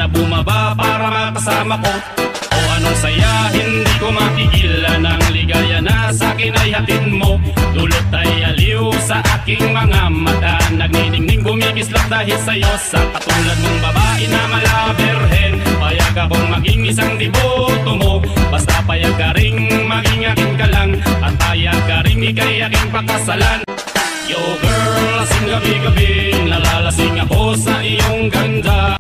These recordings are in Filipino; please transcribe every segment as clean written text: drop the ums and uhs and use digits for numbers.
na bumaba para makasama ko. O anong saya, hindi ko mapigilan ang ligaya na sa'kin ay hatid mo. Dulot ay aliw sa aking mga mata, nagniningning gumigislap dahil sa'yo. Sa katulad mong babae na malaberhen, payag akong maging isang deboto mo. Basta payag ka ring maging akin ka lang, at payag ka ring ikay aking pakasalan. Yo girl, lasing gabi-gabi, nalalasing ako sa iyong ganda.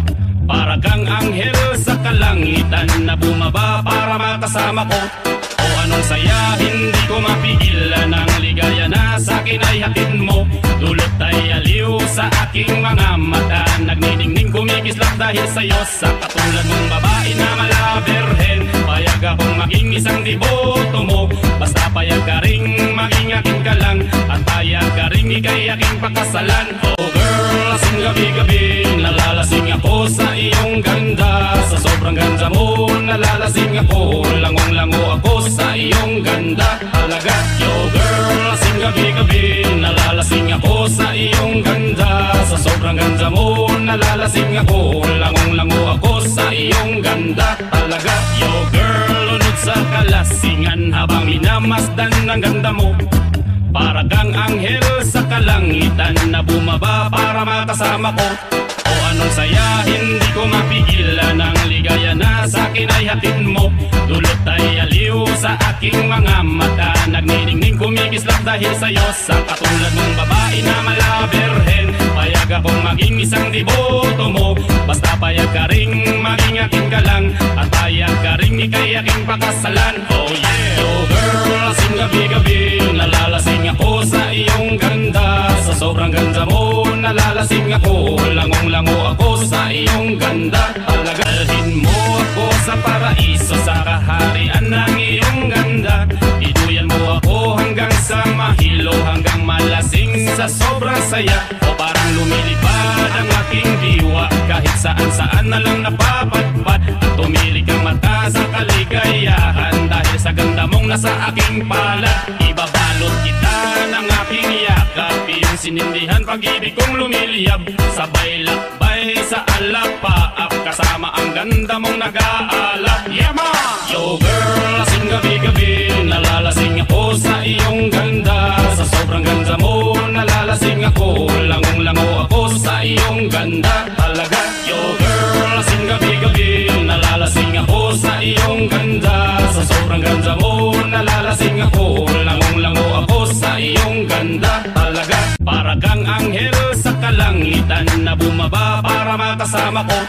Para kang anghel sa kalangitan na bumaba para makasama ko. O anong saya, hindi ko mapigilan ang ligaya na sa'kin ay hatid mo. Dulot ay aliw sa aking mga mata, nagniningning kumikislap dahil sa'yo. Sa katulad mong babae na malaberhen, payag akong maging isang deboto mo. Basta payag ka ring maging akin ka lang, at payag ka ring ikay aking pakasalan. Oh girl, lasing gabi-gabi, nalalasing ako sa iyong ganda. Sa sobrang ganda mo, nalalasing ako, langong-lango ako sa iyong ganda. Talaga, yo girl, lasing gabi-gabi, nalalasing ako sa iyong ganda. Sa sobrang ganda mo, nalalasing ako, langong-lango ako sa iyong ganda. Talaga, yo girl, lunod sa kalasingan habang minamasdan ang ganda mo. Para kang anghel sa kalangitan na bumaba para makasama ko. O anong saya, hindi ko mapigilan ang ligaya na sa'kin ay hatid mo. Dulot ay aliw sa aking mga mata, nagniningning kumikislap dahil sa'yo. Sa katulad mong babae na malaberhen, payag akong maging isang deboto mo. Basta payag ka ring maging akin ka lang, at payag ka ring ikay aking pakasalan. Oh yeah, oh girl, lasing gabi-gabi, nalalasing ako sa iyong ganda. Sa sobrang ganda mo, nalalasing ako, langong-lango ako sa iyong ganda. Alagalhin mo ako sa paraiso, sa kaharian ng iyong ganda. Iduyan mo ako hanggang sa mahilo, hanggang malasing sa sobrang saya. O parang lumilipad ang aking diwa, kahit saan-saan na lang napapadpad. At tumirik ang mata sa kaligayahan, dahil sa ganda mong nasa aking palad. Ibabalot kita ng aking yakap, iyong sinindihan pag-ibig kong lumiliyab. Sabay lakbay sa alapaap, kasama ang ganda mong nag-aalap. Yeah ma! Yo girl, lasing gabi-gabi, nalalasing ako sa iyong ganda. Sa sobrang ganda mo, nalalasing ako, langong-lango ako sa iyong ganda. Talaga, yo girl, lasing gabi-gabi, nalalasing ako sa iyong ganda. Sa sobrang ganda mo, nalalasing ako, langong-lango ako sa iyong ganda. Talaga, para kang anghel sa kalangitan na bumaba para makasama ko.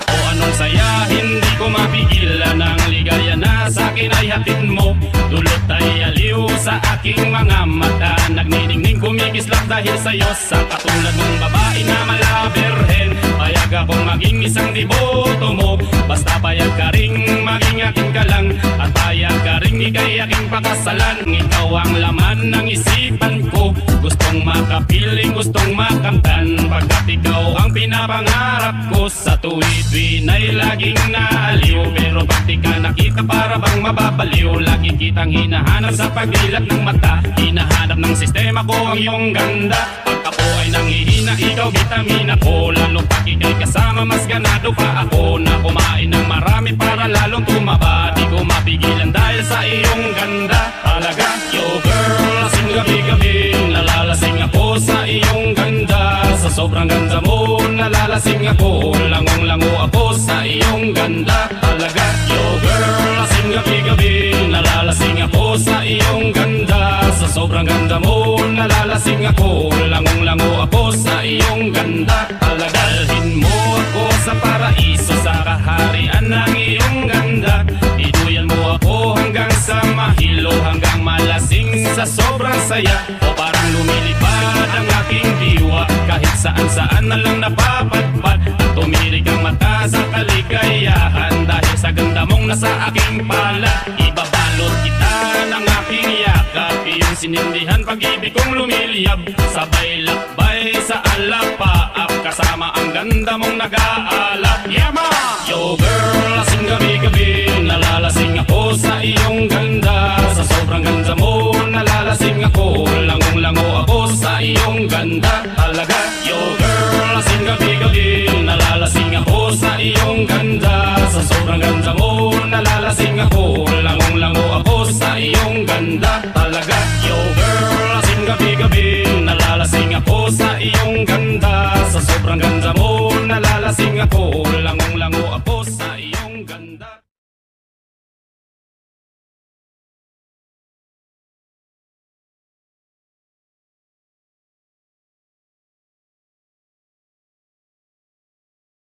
O anong saya, hindi ko mapigilan ang ligaya na sa'kin ay hatid mo. Dulot ay aliw sa aking mga mata, nagniningning kumikislap dahil sa'yo. Sa katulad mong babae na malaberhen, payag akong maging isang deboto mo. Basta payag ka ring maging akin ka lang, at payag ka ring ikay aking pakasalan. Ikaw ang laman ng isipan ko, gustong makapiling, gustong makamtan. Pagkat ikaw ang pinapangarap ko, sa tuwid-tuwid ay laging naaliw. Pero pag di ka nakita para bang mababaliw, lagi kitang hinahanap sa pagdilat ng mata. Hinahanap ng sistema ko ang iyong ganda. Pagka po ay nanghihina, ikaw vitamina ko. Lalo pag ikay kasama, mas ganado pa ako na kumain ng marami para lalong tumaba. Di ko mapigilan dahil sa iyong ganda. Talaga, yo girl, lasing gabi-gabi, nalalasing ako sa iyong ganda. Sa sobrang ganda mo, nalalasing ako, langong-lango ako sa iyong ganda. Talaga, yo girl, lasing gabi-gabi, nalalasing ako sa iyong ganda. Sa sobrang ganda mo, nalalasing ako, langong-lango ako sa iyong ganda. Talaga, dalhin mo ako sa paraiso, sa kaharian ng iyong ganda. Iduyan mo ako hanggang sa mahilo, hanggang malasing sa sobrang saya. O parang lumilipad ang aking diwa, kahit saan-saan na lang napapadpad. At tumirik ang mata sa kaligayahan, dahil sa ganda mong nasa aking palad. Ibabalot kita ng aking yakap, iyong sinindihan pag-ibig kong lumiliyab. Sabay lakbay sa alapaap, kasama ang ganda mong nag-aalap. Yeah ma! Yo girl, lasing gabi-gabi, nalalasing ako sa iyong ganda. Sa sobrang ganda mo, nalalasing ako, langong-lango ako sa iyong ganda. Talaga, yo girl, lasing gabi-gabi, nalalasing ako sa iyong ganda. ganda.